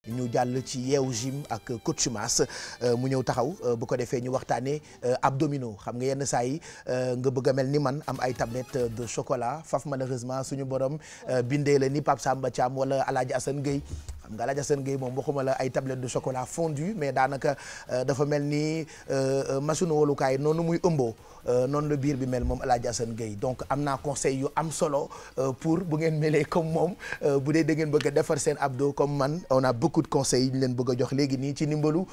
ñu jàll ci yeewu gym ak coach Mass mu ñëw taxaw bu ko defee ñu waxtaanee abdominaux xam nga yenn saa yi nga bëgg a mel ni man am ay tablettes de chocolat faf malheureusement suñu borom bindee la ni Pape Samba Thiam wala El Hadj Assane Gueye xam nga El Hadj Assane Gueye moom waxuma la ay tablettes de chocolat fondu mais daanaka dafa mel ni machine wolukaay noonu muy ëmboo noonu la biir bi mel moom El Hadj Assane Gueye donc am naa conseil yu am solo pour bu ngeen melee comme moom bu dee da ngeen bëgg a defar seen abdos comme man on a beaucoup de conseils yu ñu leen bëgg a jox léegi nii ci ndimbalu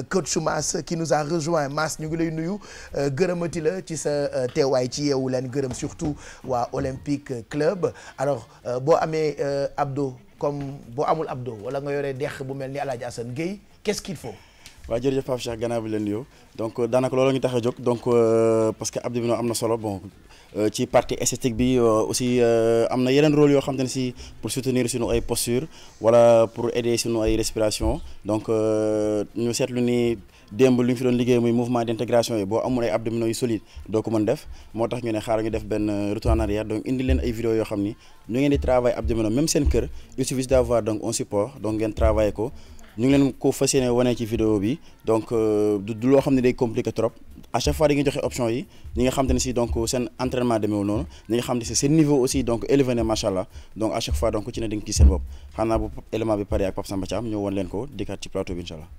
coach Mass qui nous a rejoint Mass ñu ngi lay nuyu gërëmati la ci sa teewaay ci yeewu leen gërëm surtout waa Olympique Club alors boo amee abdos comme boo amul abdos wala nga yoree dex bu mel ni El Hadj Assane Gueye qu'est-ce qu'il faut. waaw jërëjëf Pape Cheikh gannaaw bi leen nuyoo donc daanaka loolu ñu tax a jóg donc parce que abdominaux am na solo bon ci partie esthétique bi aussi am na yeneen rôle yoo xam te ne si pour soutenir suñu ay posture wala pour aider suñu ay respiration donc ñu seetlu ni démb lu ñu fi doon liggéey muy mouvement d'intégration yi boo amul ay abdominaux yu solide doo ko mën def moo tax ñu ne xaaral ñu def benn retour en arrière donc indi leen ay vidéos yoo xam ni ñu ngeen di travailler abdominaux même seen kër il suffit d'avoir donc un support donc ngeen travailler ko. ñu ngi leen ko fas yéene wane ci vidéo bi donc du loo xam ne day compliqué trop à chaque fois da nga joxe option yi ñi nga xam te ne si donc seen entraînement demeewul noonu ñi nga xam ne si seen niveau aussi donc élevé na macha allah donc à chaque fois donc ci ne da nga gis seen bopp xanaa bu élément bi pare ak Pape Samba Thiam ñëw woon leen ko dikkaat ci plateau bi incha allah.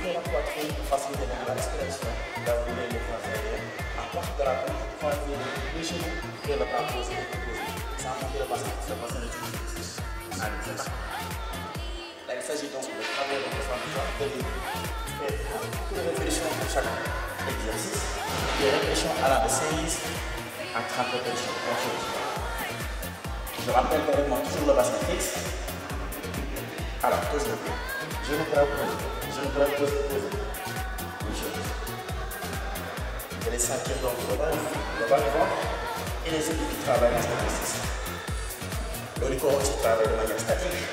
La poitrine pour faciliter la respiration, d'enrouler les bras arrière, à partir de la tête, croiser les genoux et le bras posé. Ça monte le bassin est toujours. Allez, c'est ça. Là, il s'agit donc de travailler le bassin du corps, de l'île. Et une répétition pour chaque exercice. Des répétitions allant de 16 à 30 répétitions par chose. Je rappelle correctement toujours le bassin fixe. Alors, toujours. Je vous propose. Je ne pourrais poser une chose. Vous allez sentir donc le bas du ventre et les épaules qui travaillent dans cet exercice. Le corps aussi travaille de manière statique.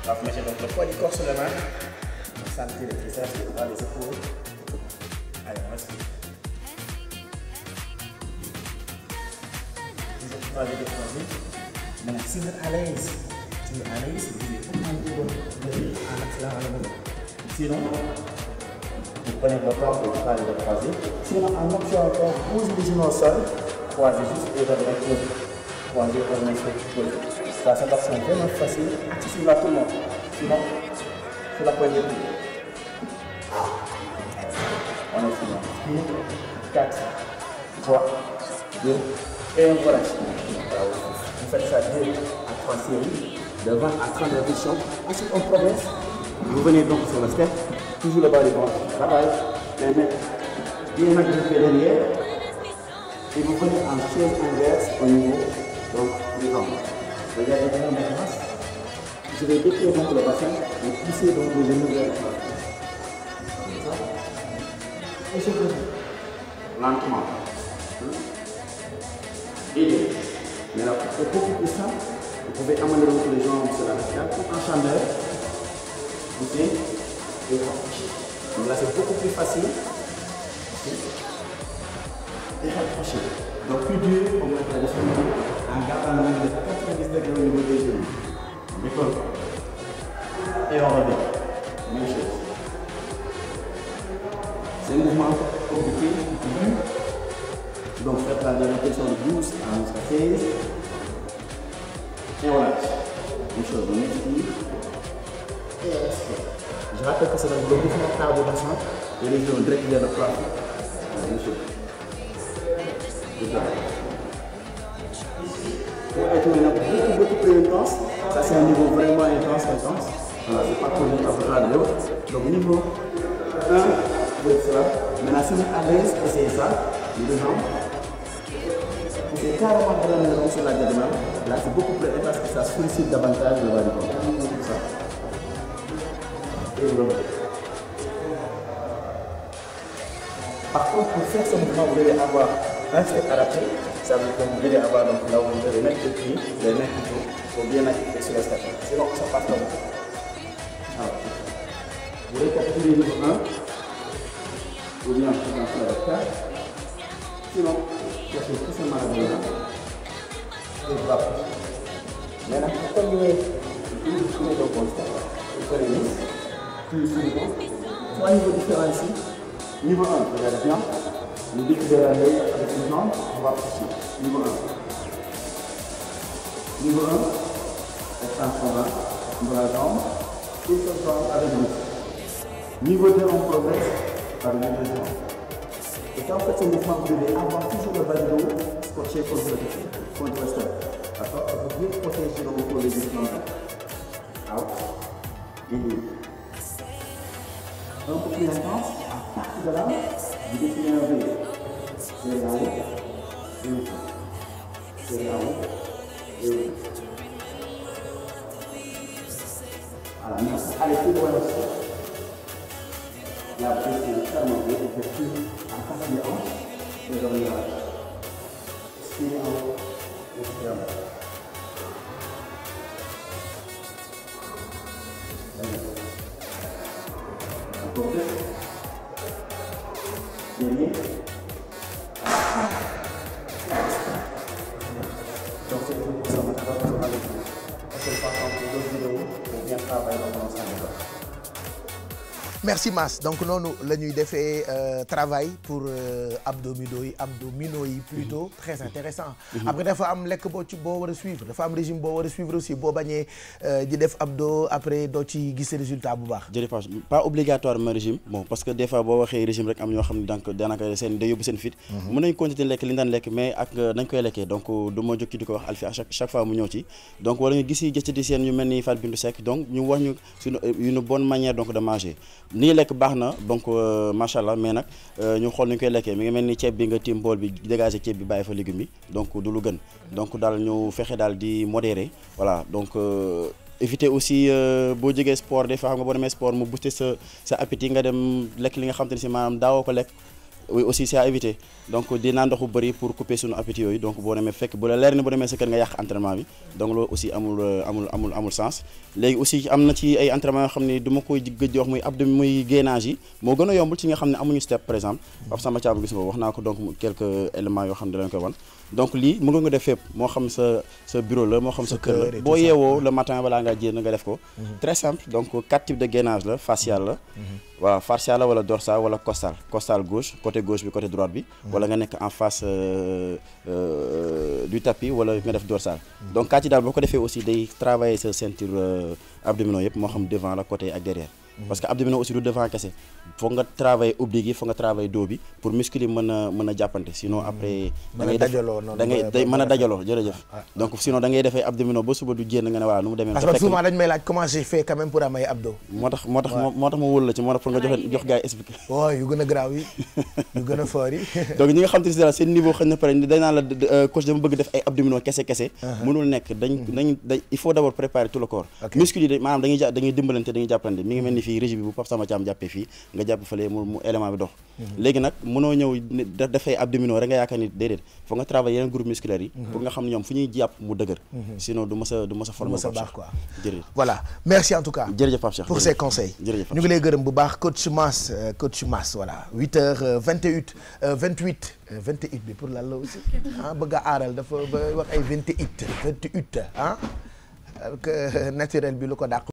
Alors vous mettez donc le poids du corps sur la main. Vous sentez les triceps, les bras, les épaules. Allez, on respire. Vous êtes travaillé de transit. Maintenant, si vous êtes à l'aise, vous pouvez augmenter le rythme en accélérant le mouvement. Sinon, vous prenez votre temps pour travailler de croiser. Sinon, en option encore, posez les genoux au sol, croisez juste et revenez poser. Croisez, revenez poser. Ça, c'est une action vraiment facile, accessible à tout le monde. Sinon, c'est la poignée de pied. On est fini. 4, 3, 2, et on relâche. Vous faites ça 2 à 3 séries, de 20 à 30 répétitions. Ensuite, on progresse. Vous venez donc sur le step, toujours le bas du ventre, travail, les mains bien agrippées derrière, et vous venez en chaise inverse au niveau donc, du ventre. Regardez bien maintenant, je vais décrire donc le bassin et pousser donc les genoux vers le ventre. Et je vais lentement. Et maintenant, c'est beaucoup plus simple, vous pouvez amener donc les jambes sur la verticale tout en chandelle. Pousser et rapprocher. Donc là c'est beaucoup plus facile. Et rapprocher. Donc plus dur, on va faire des choses en gardant la main de 90 degrés au niveau des genoux. On décolle. Et on revient. Même chose. C'est un mouvement compliqué, dur. Donc faites la répétition de 12 à 16. Et on lâche. Même chose, on expire. Et respire. Je rappelle que c'est dans le mouvement quart de bassin et les genoux direct vers le plafond. Même chose. Pour être maintenant beaucoup plus intense, ça c'est un niveau vraiment intense. Voilà, c'est pas pour nous à l'autre. Donc niveau 1, vous êtes là. Maintenant si vous êtes à l'aise, essayez ça, les deux jambes. Vous êtes carrément vraiment sur la diagonale. Là c'est beaucoup plus intense parce que ça sollicite davantage le bas du corps. Comme ça. Et vous revenez. Par contre, pour faire ce mouvement, vous devez avoir un step adapté. Ça veut dire que vous devez avoir donc là où vous devez mettre le pied, les mains plutôt, pour bien appliquer sur le step. Sinon, ça passe comme ça. Alors, vous récapitulez niveau 1, ou bien vous commencez avec 4. Sinon, cherchez tout simplement la bonne et vous rapprochez. Maintenant, pour terminer, vous tournez le constat. Vous faites les 10, puis suivant. 3 niveaux différents ici. Niveau 1, regardez bien. Vous découvert l'œil avec une jambe, vous rapprochez. Niveau 1. Niveau 1, extension là, de la jambe, et se forme avec l'autre. Niveau 2, on progresse avec les deux jambes. Et quand vous faites ce mouvement, vous devez avoir toujours le bas du dos scotché contre le step. D'accord? Vous devez protéger donc pour les défendre. Out. Et in. Un peu plus intense, à partir de là, vous définissez un V. C'est là-haut, et au fond. C'est là-haut, et au fond. Voilà, maintenant, allez plus loin aussi. La prise est fermée, vous faites plus en face des hanches, et dans le virage. Expirez en haut, expirez en bas. Encore deux. Dernier. Donc c'est tout pour ça, maintenant on va avec vous. Parce que je pense qu'on peut d'autres vidéos pour bien travailler dans l'ensemble. merci Mass donc noonu la ñuy defee travail pour abdominaux yi plutôt très intéressant après dafa am lekk boo war a suivre dafa am régime boo war a suivre aussi boo bañee di def abdo après doo ci gis résultat bu baax. jërëjëf pas obligatoirement régime bon parce que des fois boo waxee régime rek am ñoo xam ne donc daanaka seen day yóbbu seen fit mën nañ continuer lekk li ñu daan lekk mais ak nañ koy lekkee donc du ma jóg ci di ko wax Alfie à chaque fois mu ñëw ci donc wala ñu gis di seen ñu mel ni Fatou Bintou Seck donc ñu wax ñu une bonne manière donc de manger nii lekk baax na donc macha allah mais nag ñu xool ni ñu koy lekkee mi ngi mel ni ceeb bi nga tiim bool bi dégager ceeb bi bàyyi fa légumes yi donc du lu gën donc daal ñu fexe daal di modérer voilà donc éviter aussi boo jógee sport des fois xam nga boo demee sport mu booster sa appétit nga dem lekk li nga xam te ne si maanaam daawoo ko lekk oui aussi c'est à éviter donc di naan ndox bu bëri pour couper suñu appétit yooyu donc boo demee fekk bu la leer ni boo demee sa kër nga yàq entraînement bi donc loolu aussi amul sens léegi aussi am na ci ay entraînement yoo xam ne du ma koy gëj di wax muy abdo muy gainage yi moo gën a yombul ci nga xam ne amuñu step par exemple Pape Samba Thiam gis nga wax naa ko donc quelques éléments yoo xam ne da leen koy wan donc lii mën nga def fépp moo xam sa bureau la moo xam sa kër la boo yeewoo le matin balaa ngaa jéem nga def ko très simple donc 4 types de gainage la facial la voilà facial la wala dorsal wala costal gauche côté gauche bi côté droite bi wala nga nekk en face du tapis wala nga def dorsal donc kat yi daal boo ko defee aussi day travailler sa ceinture abdominaux yëpp moo xam devant la côté ak derrière parce que abdominaux aussi du devant kese foog nga travailler oblique yi foog nga travailler dos bi pour muscle yi mën a jàppante sinon après da ngay mën a dajaloo jërëjëf donc sinon da ngay defee abdominaux ba suba du génn nga ne voilà nu mu demee parce que souvent dañ may laaj comment j'ai fait quand même pour am ay abdos moo tax ma wóolu la ci moo tax pour nga jox gars yi expliqué waaw yu gën a garaaw yi yu gën a fort yi donc ñi nga xam te ne seen niveau xëy na pare dañ naan la coach dama bëgg def ay abdominaux kese mënul nekk dañ il faut d'abord préparer tout le corps muscle yi maanaam dañuy dimbalante dañuy jàppalante mi ngi mel ni fii régime bi bu Pape Samba Thiam jàppee fii nga jàpp fële mu élément bi dox léegi nag mënoo ñëw dafay abdominaux rek nga yaakaar ni déedéet foog nga travailler yeneen groupe musculaire yi pour nga xam ne ñoom fu ñuy jàpp mu dëgër sinon du ma sa former baax quoi jërëjëf voilà merci en tout cas jërëjëf Pape Cheikh pour ces conseils ñu ngi lay gërëm bu baax coach Mass voilà 8h28 28 bi pour lan la aussi bëgg a aaral dafa ba wax ay 28 ah naturel bi lu ko dàq